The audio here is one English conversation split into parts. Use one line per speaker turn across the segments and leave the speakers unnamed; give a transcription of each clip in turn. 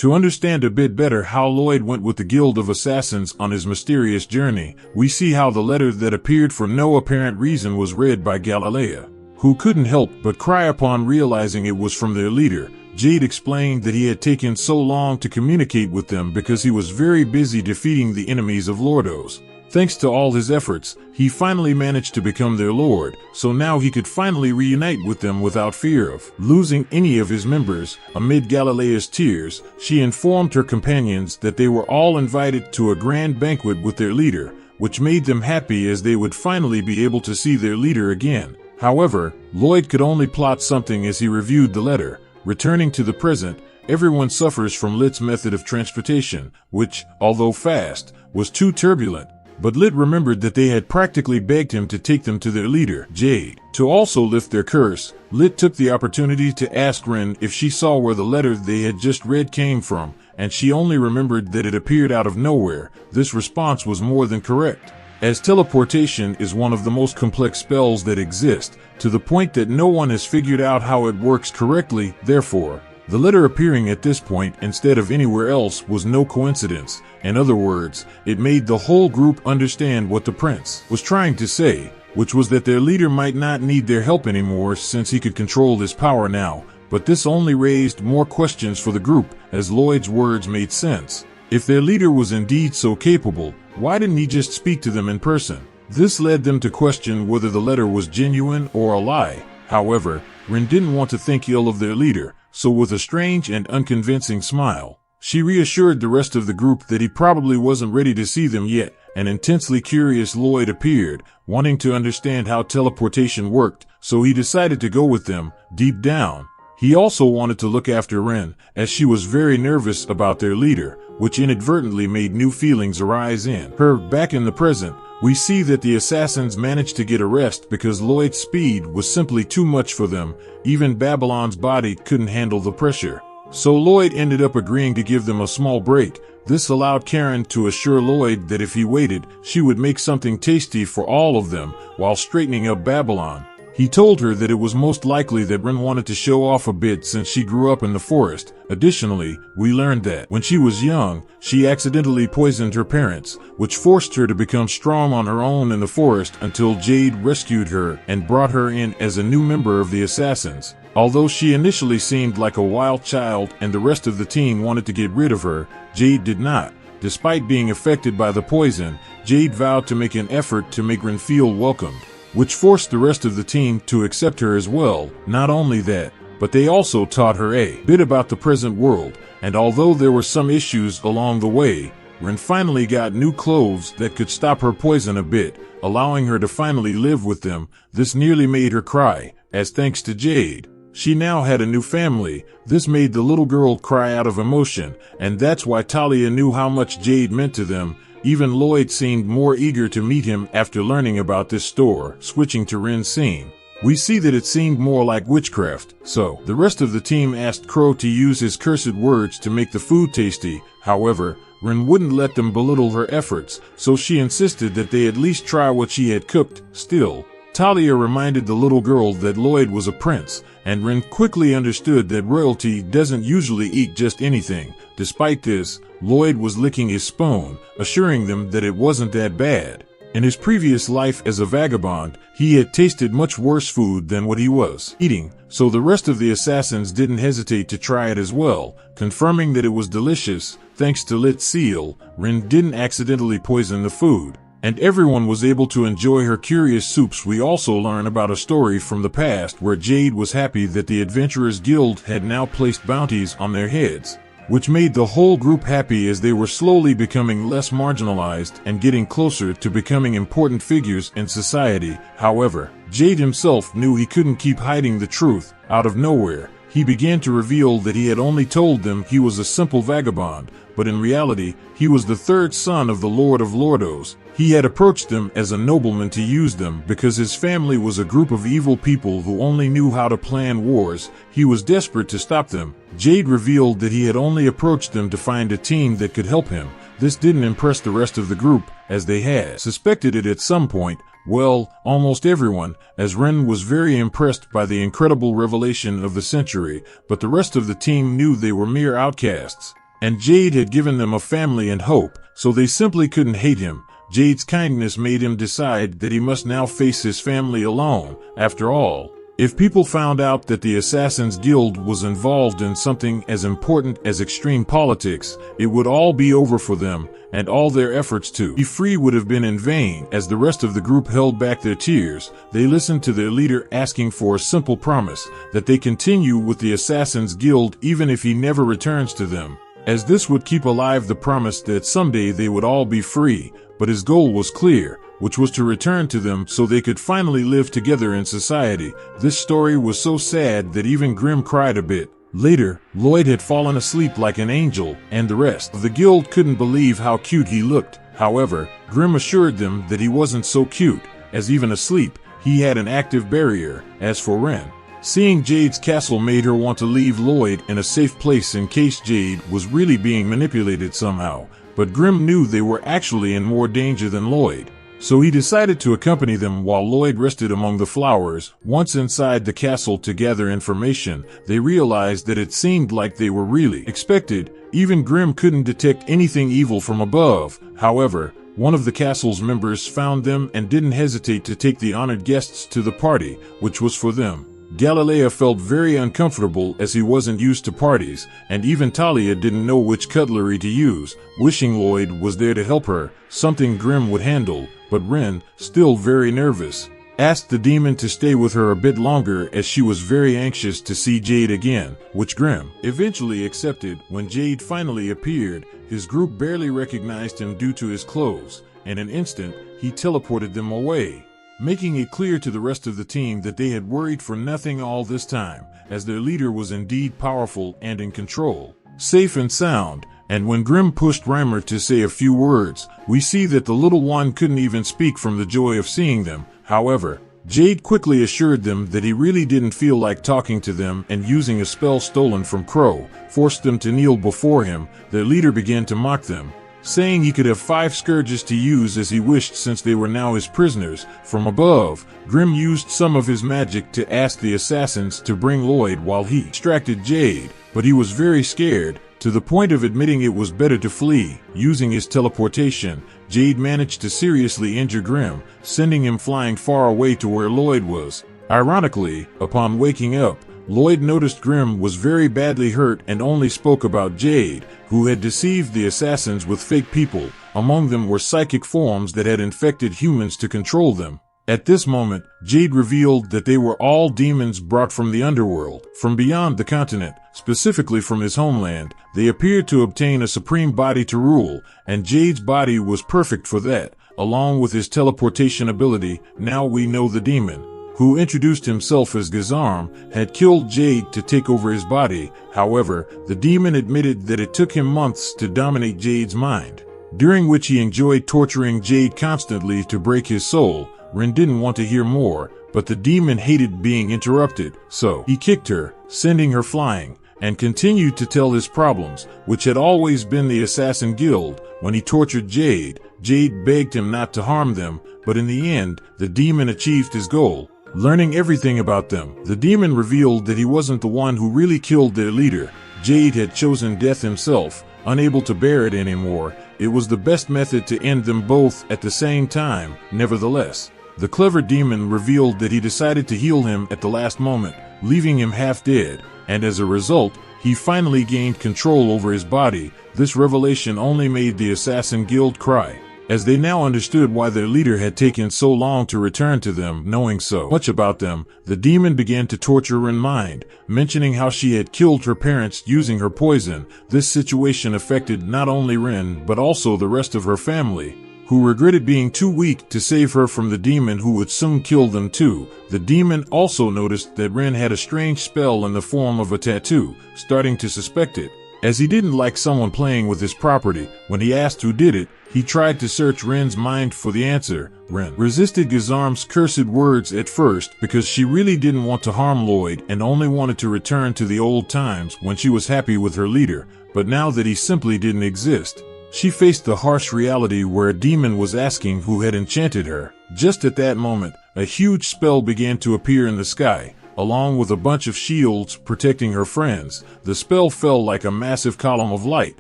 To understand a bit better how Lloyd went with the Guild of Assassins on his mysterious journey, we see how the letter that appeared for no apparent reason was read by Galilea, who couldn't help but cry upon realizing it was from their leader. Jade explained that he had taken so long to communicate with them because he was very busy defeating the enemies of Lordos. Thanks to all his efforts, he finally managed to become their lord, so now he could finally reunite with them without fear of losing any of his members. Amid Galilea's tears, she informed her companions that they were all invited to a grand banquet with their leader, which made them happy as they would finally be able to see their leader again. However, Lloyd could only plot something as he reviewed the letter. Returning to the present, everyone suffers from Lit's method of transportation, which, although fast, was too turbulent. But Lit remembered that they had practically begged him to take them to their leader, Jade. To also lift their curse, Lit took the opportunity to ask Ren if she saw where the letter they had just read came from, and she only remembered that it appeared out of nowhere. This response was more than correct, as teleportation is one of the most complex spells that exist, to the point that no one has figured out how it works correctly. Therefore, the letter appearing at this point instead of anywhere else was no coincidence. In other words, it made the whole group understand what the prince was trying to say, which was that their leader might not need their help anymore since he could control this power now. But this only raised more questions for the group, as Lloyd's words made sense. If their leader was indeed so capable, why didn't he just speak to them in person? This led them to question whether the letter was genuine or a lie. However, Ren didn't want to think ill of their leader, so with a strange and unconvincing smile, she reassured the rest of the group that he probably wasn't ready to see them yet. An intensely curious Lloyd appeared, wanting to understand how teleportation worked, so he decided to go with them. Deep down, he also wanted to look after Ren, as she was very nervous about their leader, which inadvertently made new feelings arise in her. Back in the present, we see that the assassins managed to get a rest because Lloyd's speed was simply too much for them. Even Babylon's body couldn't handle the pressure. So Lloyd ended up agreeing to give them a small break. This allowed Karen to assure Lloyd that if he waited, she would make something tasty for all of them while straightening up Babylon. He told her that it was most likely that Ren wanted to show off a bit since she grew up in the forest. Additionally, we learned that when she was young, she accidentally poisoned her parents, which forced her to become strong on her own in the forest until Jade rescued her and brought her in as a new member of the assassins. Although she initially seemed like a wild child and the rest of the team wanted to get rid of her, Jade did not. Despite being affected by the poison, Jade vowed to make an effort to make Ren feel welcomed, which forced the rest of the team to accept her as well. Not only that, but they also taught her a bit about the present world, and although there were some issues along the way, Ren finally got new clothes that could stop her poison a bit, allowing her to finally live with them. This nearly made her cry, as thanks to Jade, she now had a new family. This made the little girl cry out of emotion, and that's why Talia knew how much Jade meant to them. Even Lloyd seemed more eager to meet him after learning about this store. Switching to Ren's scene, we see that it seemed more like witchcraft, so the rest of the team asked Crow to use his cursed words to make the food tasty. However, Ren wouldn't let them belittle her efforts, so she insisted that they at least try what she had cooked. Still, Talia reminded the little girl that Lloyd was a prince, and Ren quickly understood that royalty doesn't usually eat just anything. Despite this, Lloyd was licking his spoon, assuring them that it wasn't that bad. In his previous life as a vagabond, he had tasted much worse food than what he was eating, so the rest of the assassins didn't hesitate to try it as well. Confirming that it was delicious, thanks to Lit's seal, Ren didn't accidentally poison the food, and everyone was able to enjoy her curious soups. We also learn about a story from the past where Jade was happy that the Adventurers Guild had now placed bounties on their heads, which made the whole group happy as they were slowly becoming less marginalized and getting closer to becoming important figures in society. However, Jade himself knew he couldn't keep hiding the truth. Out of nowhere, he began to reveal that he had only told them he was a simple vagabond, but in reality, he was the third son of the Lord of Lordos. He had approached them as a nobleman to use them because his family was a group of evil people who only knew how to plan wars. He was desperate to stop them. Jade revealed that he had only approached them to find a team that could help him. This didn't impress the rest of the group, as they had suspected it at some point. Well, almost everyone, as Ren was very impressed by the incredible revelation of the century, but the rest of the team knew they were mere outcasts. And Jade had given them a family and hope, so they simply couldn't hate him. Jade's kindness made him decide that he must now face his family alone. After all, if people found out that the Assassin's Guild was involved in something as important as extreme politics, it would all be over for them, and all their efforts to be free would have been in vain. As the rest of the group held back their tears, they listened to their leader asking for a simple promise that they continue with the Assassin's Guild even if he never returns to them, as this would keep alive the promise that someday they would all be free. But his goal was clear, which was to return to them so they could finally live together in society. This story was so sad that even Grimm cried a bit. Later, Lloyd had fallen asleep like an angel, and the rest of the guild couldn't believe how cute he looked. However, Grimm assured them that he wasn't so cute, as even asleep, he had an active barrier. As for Ren, seeing Jade's castle made her want to leave Lloyd in a safe place in case Jade was really being manipulated somehow. But Grimm knew they were actually in more danger than Lloyd, so he decided to accompany them while Lloyd rested among the flowers. Once inside the castle to gather information, they realized that it seemed like they were really expected. Even Grimm couldn't detect anything evil from above. However, one of the castle's members found them and didn't hesitate to take the honored guests to the party, which was for them. Galilea felt very uncomfortable as he wasn't used to parties, and even Talia didn't know which cutlery to use, wishing Lloyd was there to help her, something Grimm would handle. But Ren, still very nervous, asked the demon to stay with her a bit longer as she was very anxious to see Jade again, which Grimm eventually accepted. When Jade finally appeared, his group barely recognized him due to his clothes. In an instant, he teleported them away, making it clear to the rest of the team that they had worried for nothing all this time, as their leader was indeed powerful and in control, safe and sound. And when Grimm pushed Reimer to say a few words, we see that the little one couldn't even speak from the joy of seeing them. However, Jade quickly assured them that he really didn't feel like talking to them, and using a spell stolen from Crow, forced them to kneel before him. Their leader began to mock them, saying he could have 5 scourges to use as he wished since they were now his prisoners. From above, Grimm used some of his magic to ask the assassins to bring Lloyd while he distracted Jade, but he was very scared, to the point of admitting it was better to flee. Using his teleportation, Jade managed to seriously injure Grimm, sending him flying far away to where Lloyd was. Ironically, upon waking up, Lloyd noticed Grimm was very badly hurt and only spoke about Jade, who had deceived the assassins with fake people. Among them were psychic forms that had infected humans to control them. At this moment, Jade revealed that they were all demons brought from the underworld, from beyond the continent, specifically from his homeland. They appeared to obtain a supreme body to rule, and Jade's body was perfect for that, along with his teleportation ability. Now we know the demon, who introduced himself as Gazarm, had killed Jade to take over his body. However, the demon admitted that it took him months to dominate Jade's mind, during which he enjoyed torturing Jade constantly to break his soul. Ren didn't want to hear more, but the demon hated being interrupted, so he kicked her, sending her flying, and continued to tell his problems, which had always been the Assassin Guild. When he tortured Jade, Jade begged him not to harm them, but in the end, the demon achieved his goal, learning everything about them. The demon revealed that he wasn't the one who really killed their leader. Jade had chosen death himself, unable to bear it anymore. It was the best method to end them both at the same time. Nevertheless, the clever demon revealed that he decided to heal him at the last moment, leaving him half dead, and as a result, he finally gained control over his body. This revelation only made the Assassin Guild cry, as they now understood why their leader had taken so long to return to them. Knowing so much about them, the demon began to torture Ren's mind, mentioning how she had killed her parents using her poison. This situation affected not only Ren but also the rest of her family, who regretted being too weak to save her from the demon who would soon kill them too. The demon also noticed that Ren had a strange spell in the form of a tattoo, starting to suspect it, as he didn't like someone playing with his property. When he asked who did it, he tried to search Ren's mind for the answer. Ren resisted Gazarm's cursed words at first because she really didn't want to harm Lloyd and only wanted to return to the old times when she was happy with her leader. But now that he simply didn't exist, she faced the harsh reality where a demon was asking who had enchanted her. Just at that moment, a huge spell began to appear in the sky, along with a bunch of shields protecting her friends. The spell fell like a massive column of light,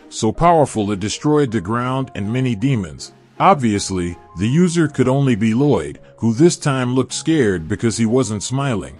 so powerful it destroyed the ground and many demons. Obviously, the user could only be Lloyd, who this time looked scared because he wasn't smiling.